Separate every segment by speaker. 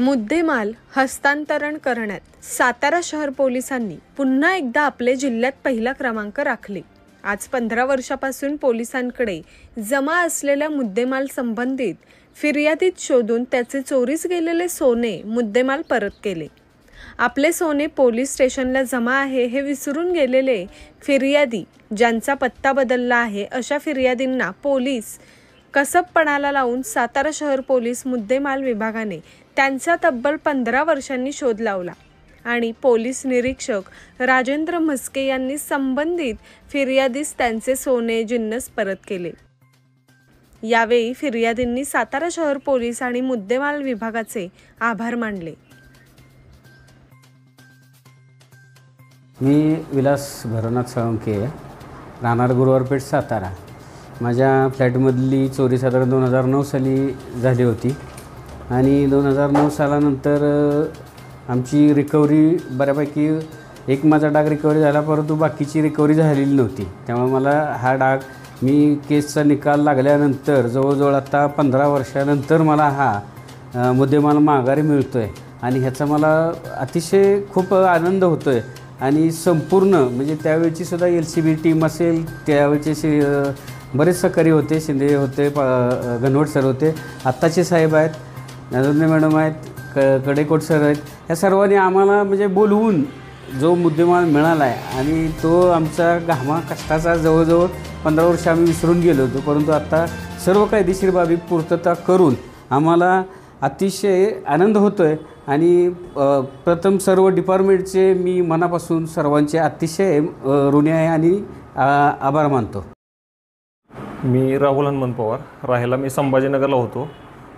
Speaker 1: मुद्देमाल हस्तांतरण करण्यात सातारा शहर पोलिसांनी पुन्हा एकदा आपले जिल्ह्यात पहिला क्रमांक राखले। आज 15 वर्षापासून पोलिसांकडे जमा असलेल्या मुद्देमाल संबंधित फिर्यादीत शोधून त्याचे चोरीस गेलेले सोने मुद्देमाल परत केले। आपले सोने पोलीस स्टेशनला जमा आहे हे विसरून गेलेले फिर्यादी ज्यांचा पत्ता बदलला आहे अशा फिर्यादींना पोलीस कसबपणाला लावून सातारा शहर पोलीस मुद्देमाल विभागाने त्यांचा तब्बल 15 वर्षांनी शोध लावला आणि पोलीस निरीक्षक राजेंद्र म्हस्के यांनी संबंधित फिर्यादीस त्यांचे सोने जिन्नस परत केले। यावेळी फिर्यादींनी सातारा शहर पोलीस आणि मुद्देमाल विभागाचे आभार मानले।
Speaker 2: मी विलास भरनाथ साळुंखे, राहणार गुरुवारपेठ सातारा। माझ्या फ्लॅटमधली चोरी साधारण 2009 साली झाली होती आणि 2009 सालानंतर आमची रिकव्हरी बऱ्यापैकी एक माझा डाग रिकव्हरी झाला, परंतु बाकीची रिकव्हरी झालेली नव्हती। त्यामुळे मला हा डाग मी केसचा निकाल लागल्यानंतर जवळजवळ आता 15 वर्षानंतर मला हा मुद्देमाल माघारी मिळतो आहे आणि ह्याचा मला अतिशय खूप आनंद होतो आहे। आणि संपूर्ण म्हणजे त्यावेळची सुद्धा LCB टीम असेल, त्यावेळचे बरेच सहकारी होते, शिंदे होते, गणवट सर होते, आत्ताचे साहेब आहेत, नजरने मॅडम आहेत, कडेकोट सर आहेत, या सर्वांनी आम्हाला म्हणजे बोलवून जो मुद्देमाल मिळाला आहे आणि तो आमचा घामा कष्टाचा जवळजवळ 15 वर्ष आम्ही विसरून गेलो होतो, परंतु आता सर्व कायदेशीर बाबी पूर्तता करून आम्हाला अतिशय आनंद होतो आहे। आणि प्रथम सर्व डिपार्टमेंटचे मी मनापासून सर्वांचे अतिशय ऋणी आहे आणि आभार मानतो।
Speaker 3: मी राहुल हनुमंत पवार, राहायला मी संभाजीनगरला होतो।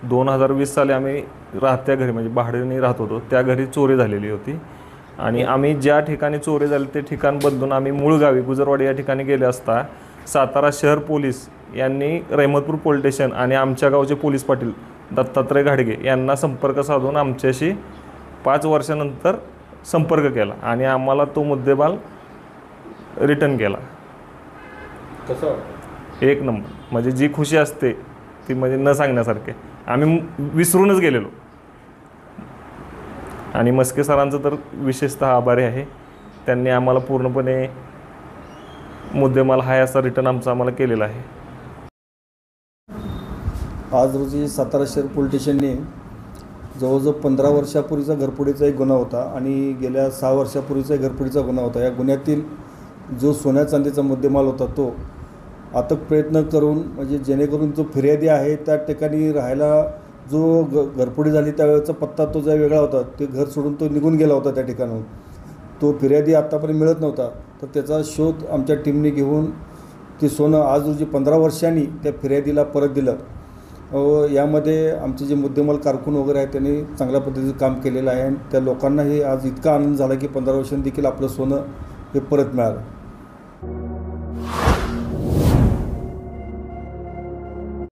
Speaker 3: 2020 साली आम्ही राहत्या घरी म्हणजे भाड्याने राहत होतो, त्या घरी चोरी झालेली होती आणि आम्ही ज्या ठिकाणी चोरी झाली ते ठिकाण बदलून आम्ही मूळ गावी गुजरवाडी या ठिकाणी गेले असता सातारा शहर पोलीस यांनी रहमतपूर पोलीस स्टेशन आणि आमच्या गावचे पोलीस पाटील दत्तात्रय घाडगे यांना संपर्क साधून आमच्याशी 5 वर्षानंतर संपर्क केला आणि आम्हाला तो मुद्देमाल रिटर्न केला।
Speaker 2: कसं
Speaker 3: एक नंबर, म्हणजे जी खुशी असते ती म्हणजे न सांगण्यासारखे, आम्ही विसरूनच गेलेलो। आणि म्हस्के सरांचं तर विशेषतः आभारी आहे, त्यांनी आम्हाला पूर्णपणे मुद्देमाल हा असा रिटर्न आम्हाला केलेला आहे।
Speaker 4: आज रोजी सातारा शहर पोलीस स्टेशनने जवळजवळ 15 वर्षापूर्वीचा घरफोडीचा एक गुन्हा होता आणि गेल्या 6 वर्षापूर्वीचा घरफोडीचा गुन्हा होता। या गुन्ह्यातील जो सोन्या चांदीचा मुद्देमाल होता तो अथक प्रयत्न करून म्हणजे जेणेकरून जो फिर्यादी आहे त्या ठिकाणी राहायला जो घरफोडी झाली त्यावेळेचा पत्ता तो जो वेगळा होता, ते घर सोडून तो निघून गेला होता त्या ठिकाणाहून, तो फिर्यादी आत्तापर्यंत मिळत नव्हता। तर त्याचा शोध आमच्या टीमने घेऊन ते सोनं आज रोजी 15 वर्षांनी त्या फिर्यादीला परत दिलं। यामध्ये आमचे जे मुद्देमाल कारकून वगैरे आहेत त्यांनी चांगल्या पद्धतीचं काम केलेलं आहे आणि त्या लोकांनाही आज इतका आनंद झाला की 15 वर्षांनी देखील आपलं सोनं हे परत मिळालं।